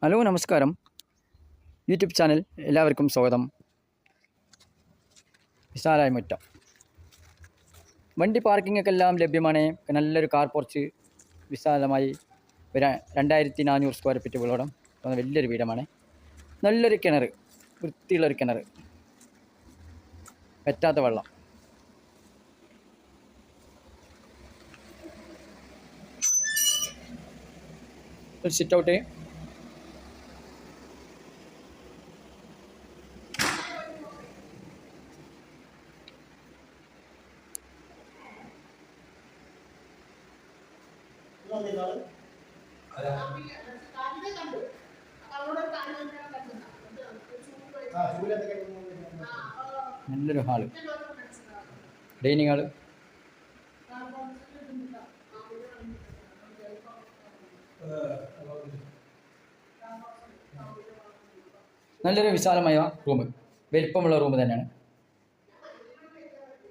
Hello നമസ്കാരം, YouTube channel എല്ലാവർക്കും സ്വാഗതം. വിശാലമായ മുറ്റം, വണ്ടി പാർക്കിങ്ങൊക്കെ എല്ലാം ലഭ്യമാണ്. നല്ലൊരു കാർ പോർച്ച് വിശാലമായി 2400 സ്ക്വയർ ഫീറ്റ് വീടോളം വലിയൊരു വീടമാണ്. നല്ലൊരു കിണർ, വൃത്തിയുള്ളൊരു കിണർ, പറ്റാത്ത വെള്ളം. ഒരു സിറ്റ് ഔട്ട്, നല്ലൊരു ഹാള്, ഡൈനിങ് ഹാള്, നല്ലൊരു വിശാലമായ റൂം, വലിപ്പമുള്ള റൂം തന്നെയാണ്.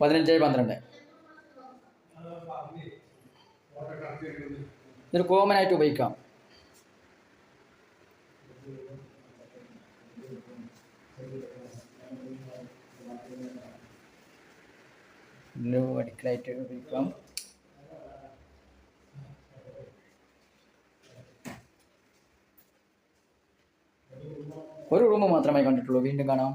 15x12. ഇതൊരു കോമൺ ആയിട്ട് ഉപയോഗിക്കാം. അടുക്കളയായിട്ട് ഉപയോഗിക്കാം. ഒരു റൂം മാത്രമേ കണ്ടിട്ടുള്ളൂ, വീണ്ടും കാണാം.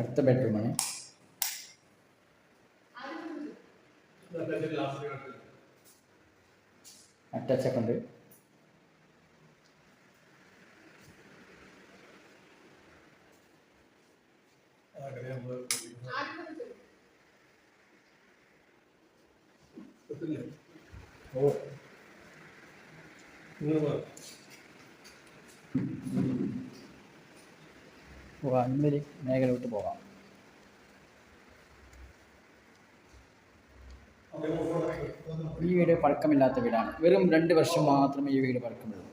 അടുത്ത ബെഡ്റൂമാണ്. അറ്റാച്ചൊക്കെ ഉണ്ട്. അന്നൊരു മേഖലയോട്ട് പോകാം. ഈ വീട് പഴക്കമില്ലാത്ത വീടാണ്. വെറും 2 വർഷം മാത്രമേ ഈ വീട് പഴക്കമുള്ളൂ.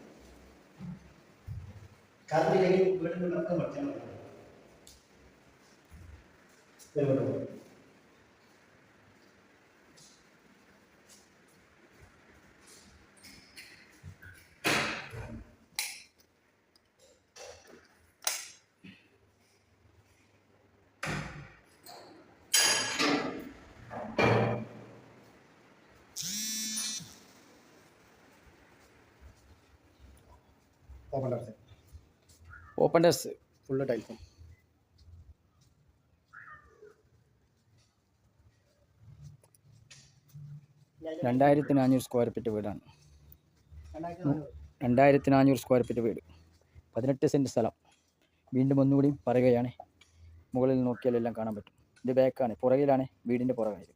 ഓപ്പൺ ടെറസ്, ഫുള്ള് ടൈൽസും. $2400 സ്ക്വയർ ഫീറ്റ് വീടാണ്. 2400 സ്ക്വയർ ഫീറ്റ് വീട്, 18 സെൻറ്റ് സ്ഥലം. വീണ്ടും ഒന്നുകൂടി പറയുകയാണ്, മുകളിൽ നോക്കിയാൽ എല്ലാം കാണാൻ പറ്റും. ഇത് ബാക്കാണ്, പുറകിലാണ്, വീടിൻ്റെ പുറകിൽ.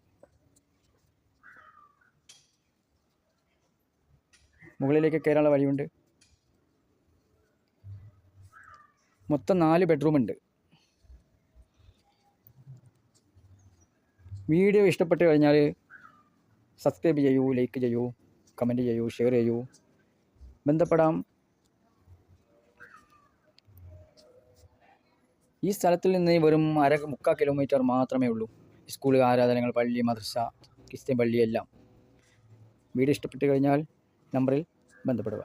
മുകളിലേക്ക് കയറാനുള്ള വഴിയുണ്ട്. മൊത്തം 4 ബെഡ്റൂം ഉണ്ട്. വീഡിയോ ഇഷ്ടപ്പെട്ട് കഴിഞ്ഞാൽ സബ്സ്ക്രൈബ് ചെയ്യൂ, ലൈക്ക് ചെയ്യൂ, കമൻറ്റ് ചെയ്യൂ, ഷെയർ ചെയ്യൂ, ബന്ധപ്പെടാം. ഈ സ്ഥലത്തിൽ നിന്ന് വെറും 3/4 കിലോമീറ്റർ മാത്രമേ ഉള്ളൂ. സ്കൂൾ, ആരാധനകൾ, പള്ളി, മദ്രസ, ക്രിസ്ത്യൻ പള്ളി എല്ലാം. വീഡിയോ ഇഷ്ടപ്പെട്ട് കഴിഞ്ഞാൽ നമ്പറിൽ ബന്ധപ്പെടുക.